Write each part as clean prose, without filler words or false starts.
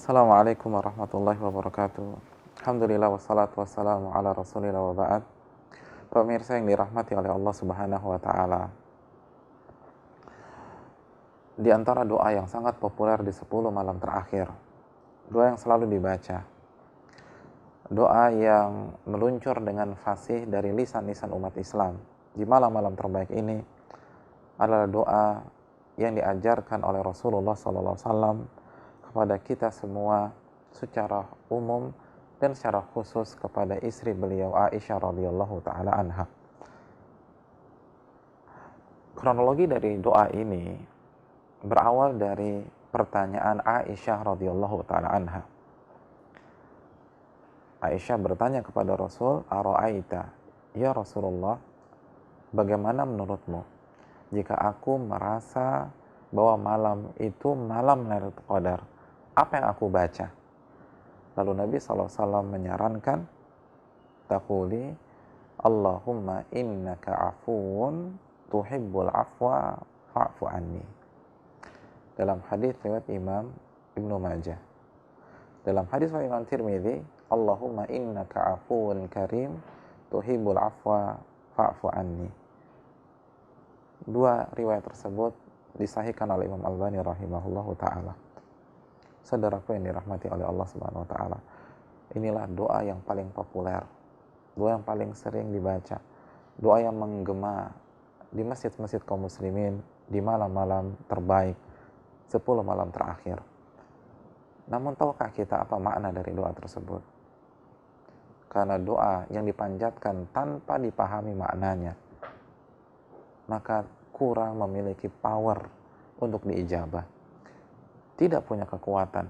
Assalamualaikum warahmatullahi wabarakatuh. Alhamdulillah wassalatu wassalamu ala rasulillah wa ba'd. Pemirsa yang dirahmati oleh Allah subhanahu wa ta'ala, di antara doa yang sangat populer di 10 malam terakhir, doa yang selalu dibaca, doa yang meluncur dengan fasih dari lisan-lisan umat Islam di malam-malam terbaik ini adalah doa yang diajarkan oleh Rasulullah SAW kepada kita semua secara umum dan secara khusus kepada istri beliau Aisyah radhiyallahu taala anha. Kronologi dari doa ini berawal dari pertanyaan Aisyah radhiyallahu taala anha. Aisyah bertanya kepada Rasul, "Ara'aita, ya Rasulullah, bagaimana menurutmu jika aku merasa bahwa malam itu malam Lailatul Qadar? Apa yang aku baca?" Lalu Nabi SAW menyarankan, "Taquli, Allahumma innaka afuun tuhibbul afwa fa'fu anni." Dalam hadis riwayat Imam Ibnu Majah. Dalam hadis riwayat Imam Tirmidzi, Allahumma innaka afuun karim tuhibbul afwa fa'fu anni. Dua riwayat tersebut disahihkan oleh Imam Albani rahimahullahu ta'ala. Saudaraku yang dirahmati oleh Allah subhanahu wa ta'ala, inilah doa yang paling populer, doa yang paling sering dibaca, doa yang menggema di masjid-masjid kaum muslimin di malam-malam terbaik, 10 malam terakhir. Namun tahukah kita apa makna dari doa tersebut? Karena doa yang dipanjatkan tanpa dipahami maknanya, maka kurang memiliki power untuk diijabah, tidak punya kekuatan.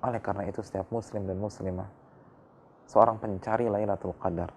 Oleh karena itu setiap muslim dan muslimah, seorang pencari Lailatul Qadar,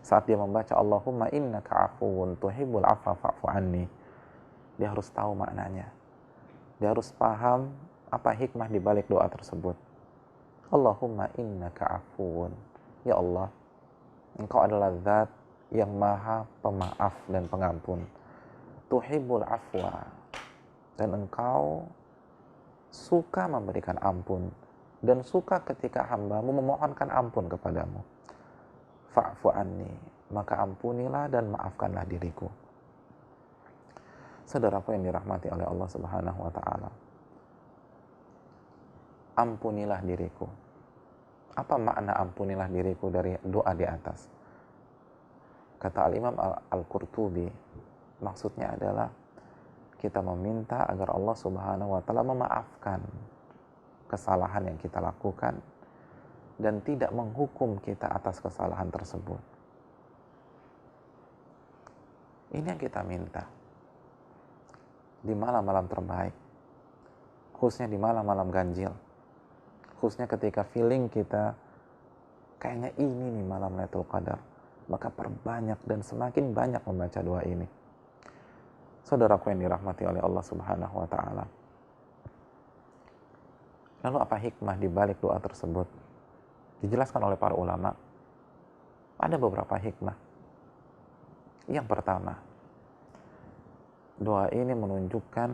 saat dia membaca Allahumma innaka afuwun tuhibbul afwa fa'fu anni, dia harus tahu maknanya. Dia harus paham apa hikmah di balik doa tersebut. Allahumma innaka afuwun, ya Allah, Engkau adalah zat yang maha pemaaf dan pengampun. Tuhibbul afwa, dan Engkau suka memberikan ampun dan suka ketika hambamu memohonkan ampun kepadamu. Fa'fu anni, maka ampunilah dan maafkanlah diriku. Saudaraku yang dirahmati oleh Allah subhanahu wa ta'ala, ampunilah diriku. Apa makna ampunilah diriku dari doa di atas? Kata Al-Imam Al-Qurtubi, maksudnya adalah kita meminta agar Allah subhanahu wa ta'ala memaafkan kesalahan yang kita lakukan dan tidak menghukum kita atas kesalahan tersebut. Ini yang kita minta di malam-malam terbaik, khususnya di malam-malam ganjil, khususnya ketika feeling kita kayaknya ini nih malam Lailatul Qadar, maka perbanyak dan semakin banyak membaca doa ini. Saudaraku yang dirahmati oleh Allah subhanahu wa ta'ala, lalu apa hikmah di balik doa tersebut? Dijelaskan oleh para ulama, ada beberapa hikmah. Yang pertama, doa ini menunjukkan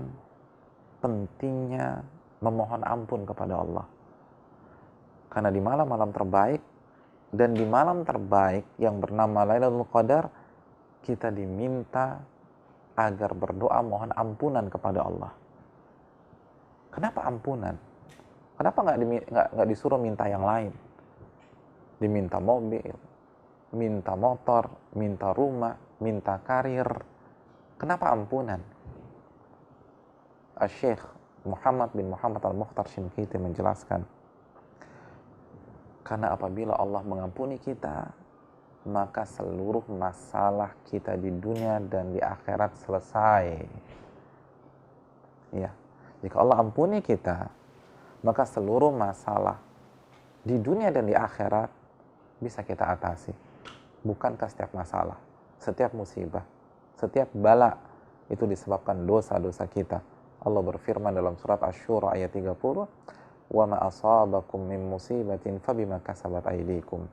pentingnya memohon ampun kepada Allah. Karena di malam-malam terbaik dan di malam terbaik yang bernama Lailatul Qadar, kita diminta agar berdoa mohon ampunan kepada Allah. Kenapa ampunan? Kenapa nggak disuruh minta yang lain? Diminta mobil, minta motor, minta rumah, minta karir. Kenapa ampunan? Syekh Muhammad bin Muhammad Al-Mukhtar Shinqiti menjelaskan, karena apabila Allah mengampuni kita, maka seluruh masalah kita di dunia dan di akhirat selesai. Ya, jika Allah ampuni kita, maka seluruh masalah di dunia dan di akhirat bisa kita atasi. Bukankah setiap masalah, setiap musibah, setiap bala itu disebabkan dosa-dosa kita? Allah berfirman dalam surat Asy-Syura ayat 30, "Wa ma asabakum min musibatin fabima kasabat aydikum."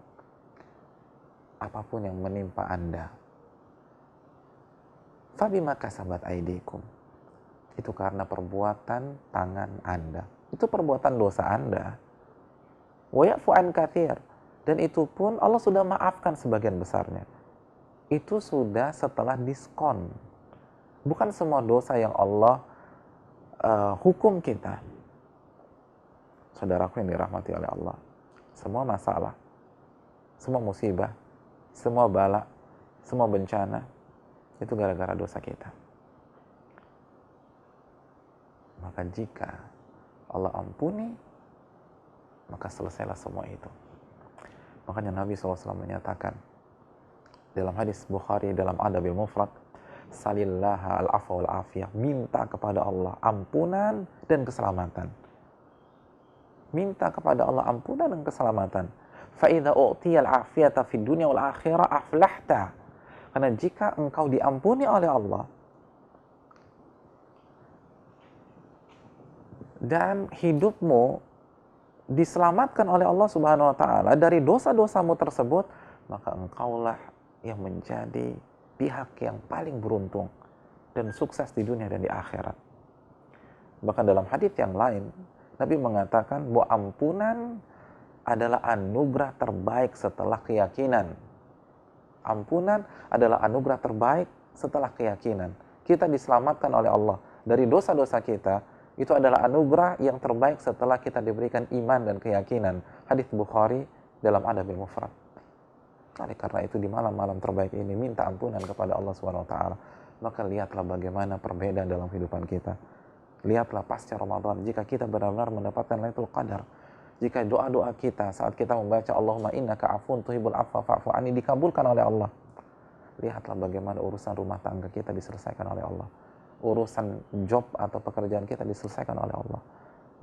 Apapun yang menimpa Anda, fabima kasabat aydikum, itu karena perbuatan tangan Anda. Itu perbuatan dosa Anda. Wa ya'fu an katsir. Dan itu pun Allah sudah maafkan sebagian besarnya. Itu sudah setelah diskon. Bukan semua dosa yang Allah hukum kita. Saudaraku yang dirahmati oleh Allah. Semua masalah, semua musibah, semua bala, semua bencana, itu gara-gara dosa kita. Maka jika Allah ampuni, maka selesailah semua itu. Makanya Nabi SAW menyatakan dalam hadis Bukhari dalam Adabil Mufrad, salillaha al-afwa wal afiyah, minta kepada Allah ampunan dan keselamatan. Minta kepada Allah ampunan dan keselamatan. Fa idza u'tiyal afiyata fid dunya wal akhirah aflahta. Karena jika engkau diampuni oleh Allah dan hidupmu diselamatkan oleh Allah Subhanahu wa taala dari dosa-dosamu tersebut, maka engkaulah yang menjadi pihak yang paling beruntung dan sukses di dunia dan di akhirat. Bahkan dalam hadis yang lain, Nabi mengatakan bahwa ampunan adalah anugerah terbaik setelah keyakinan. Ampunan adalah anugerah terbaik setelah keyakinan. Kita diselamatkan oleh Allah dari dosa-dosa kita, itu adalah anugerah yang terbaik setelah kita diberikan iman dan keyakinan. Hadis Bukhari dalam Adabil Mufrad. Oleh karena itu di malam-malam terbaik ini minta ampunan kepada Allah SWT. Maka lihatlah bagaimana perbedaan dalam kehidupan kita. Lihatlah pasca Ramadan, jika kita benar-benar mendapatkan Lailatul Qadar, jika doa-doa kita saat kita membaca Allahumma innaka afun tuhibbul afwa fa'fu anni dikabulkan oleh Allah. Lihatlah bagaimana urusan rumah tangga kita diselesaikan oleh Allah. Urusan job atau pekerjaan kita diselesaikan oleh Allah.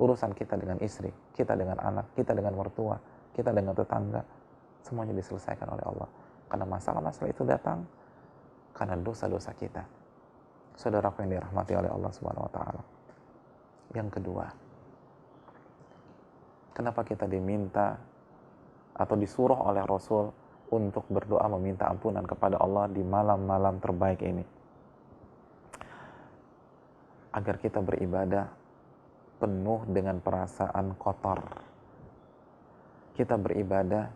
Urusan kita dengan istri, kita dengan anak, kita dengan mertua, kita dengan tetangga, semuanya diselesaikan oleh Allah. Karena masalah-masalah itu datang karena dosa-dosa kita. Saudaraku yang dirahmati oleh Allah Subhanahu wa taala. Yang kedua, kenapa kita diminta atau disuruh oleh Rasul untuk berdoa meminta ampunan kepada Allah di malam-malam terbaik ini? Agar kita beribadah penuh dengan perasaan kotor. Kita beribadah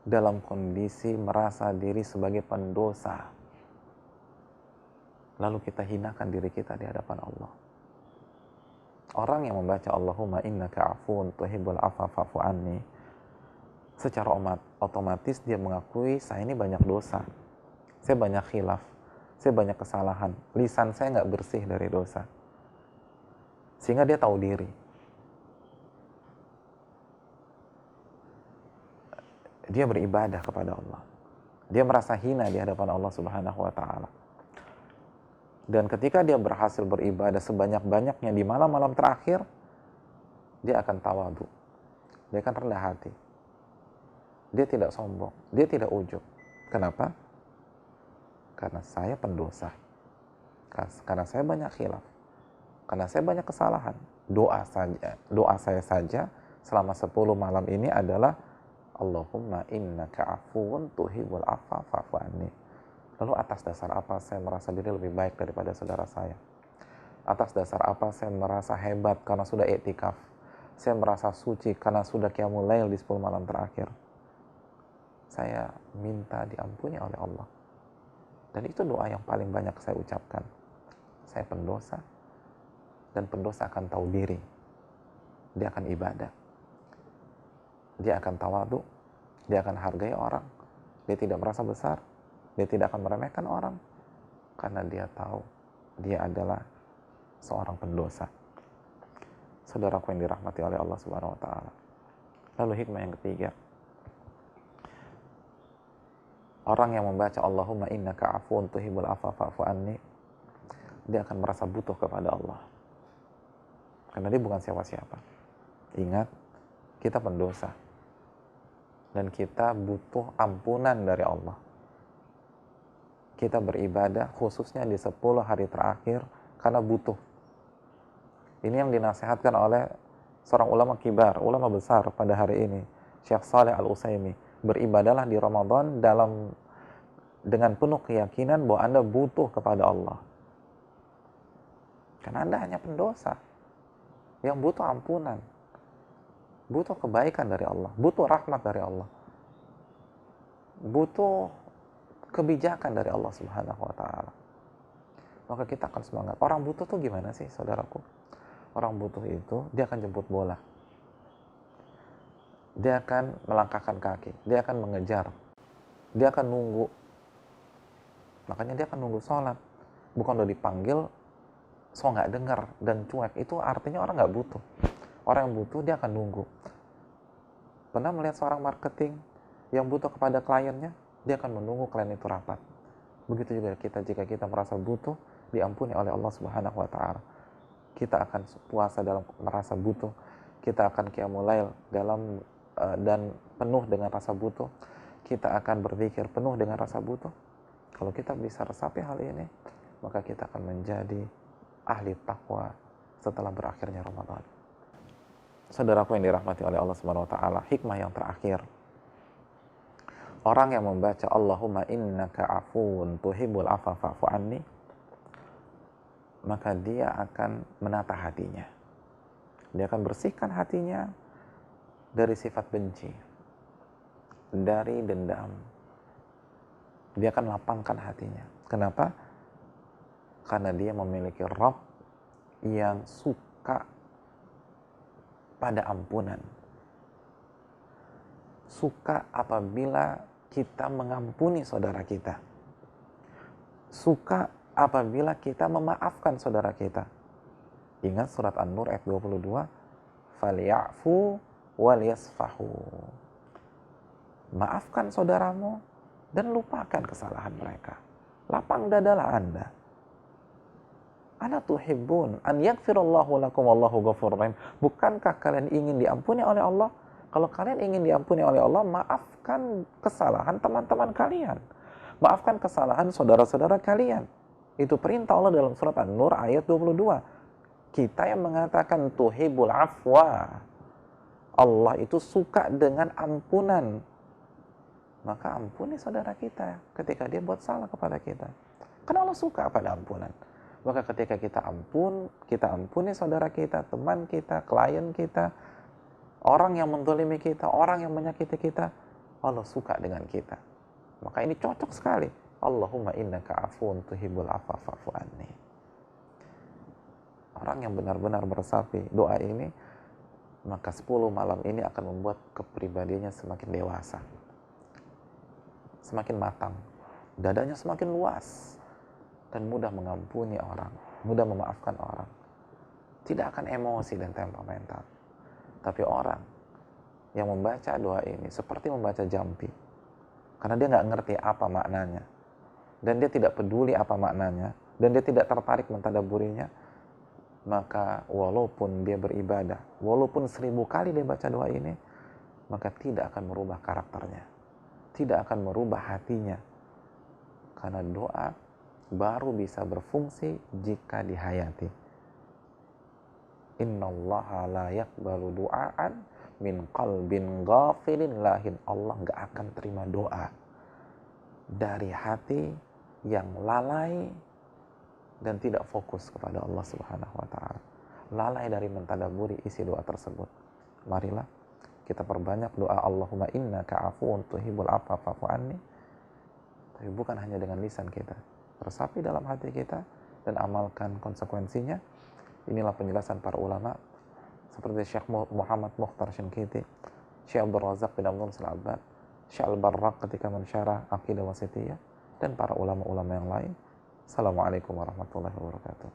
dalam kondisi merasa diri sebagai pendosa. Lalu kita hinakan diri kita di hadapan Allah. Orang yang membaca Allahumma innaka afuun tuhibbul afwa fa'fu anni, secara otomatis dia mengakui saya ini banyak dosa. Saya banyak khilaf. Saya banyak kesalahan. Lisan saya nggak bersih dari dosa. Sehingga dia tahu diri. Dia beribadah kepada Allah. Dia merasa hina di hadapan Allah Subhanahu wa taala. Dan ketika dia berhasil beribadah sebanyak-banyaknya di malam-malam terakhir, dia akan tawadu. Dia akan rendah hati. Dia tidak sombong. Dia tidak ujub. Kenapa? Karena saya pendosa. Karena saya banyak khilaf. Karena saya banyak kesalahan. Doa saya saja selama 10 malam ini adalah Allahumma innaka afuun tuhibbul afwa fa'fu anni. Lalu atas dasar apa saya merasa diri lebih baik daripada saudara saya? Atas dasar apa saya merasa hebat karena sudah iktikaf? Saya merasa suci karena sudah qiyamul lail di 10 malam terakhir. Saya minta diampuni oleh Allah. Dan itu doa yang paling banyak saya ucapkan. Saya pendosa, dan pendosa akan tahu diri. Dia akan ibadah. Dia akan tawadu. Dia akan hargai orang. Dia tidak merasa besar. Dia tidak akan meremehkan orang. Karena dia tahu dia adalah seorang pendosa. Saudaraku yang dirahmati oleh Allah Subhanahu wa taala. Lalu hikmah yang ketiga. Orang yang membaca Allahumma innaka afuun tuhibbul afwa fa'fu anni, dia akan merasa butuh kepada Allah. Karena dia bukan siapa-siapa. Ingat, kita pendosa. Dan kita butuh ampunan dari Allah. Kita beribadah khususnya di 10 hari terakhir karena butuh. Ini yang dinasihatkan oleh seorang ulama kibar, ulama besar pada hari ini, Syekh Shalih Al-Utsaimin. Beribadahlah di Ramadan dengan penuh keyakinan bahwa Anda butuh kepada Allah. Karena Anda hanya pendosa. yang butuh ampunan, butuh kebaikan dari Allah, butuh rahmat dari Allah, butuh kebijakan dari Allah Subhanahu wa Ta'ala. Maka kita akan semangat. Orang butuh tuh gimana sih, saudaraku? Orang butuh itu dia akan jemput bola, dia akan melangkahkan kaki, dia akan mengejar, dia akan nunggu. Makanya dia akan nunggu sholat. Bukan udah dipanggil so nggak dengar dan cuek, itu artinya orang nggak butuh. Orang yang butuh dia akan nunggu. Pernah melihat seorang marketing yang butuh kepada kliennya, dia akan menunggu klien itu rapat. Begitu juga kita, jika kita merasa butuh, diampuni oleh Allah Subhanahu wa Ta'ala. Kita akan puasa dalam merasa butuh, kita akan qiyamul lail dalam dan penuh dengan rasa butuh, kita akan berzikir penuh dengan rasa butuh. Kalau kita bisa resapi hal ini, maka kita akan menjadi ahli takwa setelah berakhirnya Ramadan. Saudaraku yang dirahmati oleh Allah Subhanahu wa Ta'ala, hikmah yang terakhir, orang yang membaca Allahumma innaka afuwun tuhibbul afwa fa'fu anni, maka dia akan menata hatinya. Dia akan bersihkan hatinya dari sifat benci, dari dendam. Dia akan lapangkan hatinya. Kenapa? Karena dia memiliki Rabb yang suka pada ampunan. Suka apabila kita mengampuni saudara kita. Suka apabila kita memaafkan saudara kita. Ingat surat An-Nur ayat 22, "Falyafu walyasfahu." Maafkan saudaramu dan lupakan kesalahan mereka. Lapang dadalah Anda. Ala tuhibbun an yaghfirallahu lakum wallahu ghafurur rahim. Bukankah kalian ingin diampuni oleh Allah? Kalau kalian ingin diampuni oleh Allah, maafkan kesalahan teman-teman kalian. Maafkan kesalahan saudara-saudara kalian. Itu perintah Allah dalam surat An-Nur ayat 22. Kita yang mengatakan tuhibbul afwa. Allah itu suka dengan ampunan. Maka ampuni saudara kita ketika dia buat salah kepada kita. Karena Allah suka pada ampunan. Maka ketika kita ampuni saudara kita, teman kita, klien kita, orang yang menzalimi kita, orang yang menyakiti kita, Allah suka dengan kita. Maka ini cocok sekali. Allahumma innaka afuwun tuhibbul afwa fa'fu anni. Orang yang benar-benar meresapi doa ini, maka 10 malam ini akan membuat kepribadiannya semakin dewasa, semakin matang, dadanya semakin luas, dan mudah mengampuni orang, mudah memaafkan orang. Tidak akan emosi dan temperamental. Tapi orang yang membaca doa ini seperti membaca jampi, karena dia nggak ngerti apa maknanya, dan dia tidak peduli apa maknanya, dan dia tidak tertarik mentadaburinya, maka walaupun dia beribadah, walaupun 1000 kali dia baca doa ini, maka tidak akan merubah karakternya, tidak akan merubah hatinya, karena doa baru bisa berfungsi jika dihayati. Innallaha la yaqbalu du'aan min qalbin ghafilin lahin. Allah nggak akan terima doa dari hati yang lalai dan tidak fokus kepada Allah Subhanahu wa Ta'ala. Lalai dari mentadaburi isi doa tersebut. Marilah kita perbanyak doa Allahumma innaka afuwun tuhibbul afwa fa'fu anni. Tapi bukan hanya dengan lisan kita, resapi dalam hati kita dan amalkan konsekuensinya. Inilah penjelasan para ulama seperti Syekh Muhammad Mukhtar Syinkiti, Syekh Abdul Razak bin Abdul Al-Abbad, Syekh Al-Barraq ketika mensyarah Aqidah Wasithiyah, dan para ulama-ulama yang lain. Assalamualaikum warahmatullahi wabarakatuh.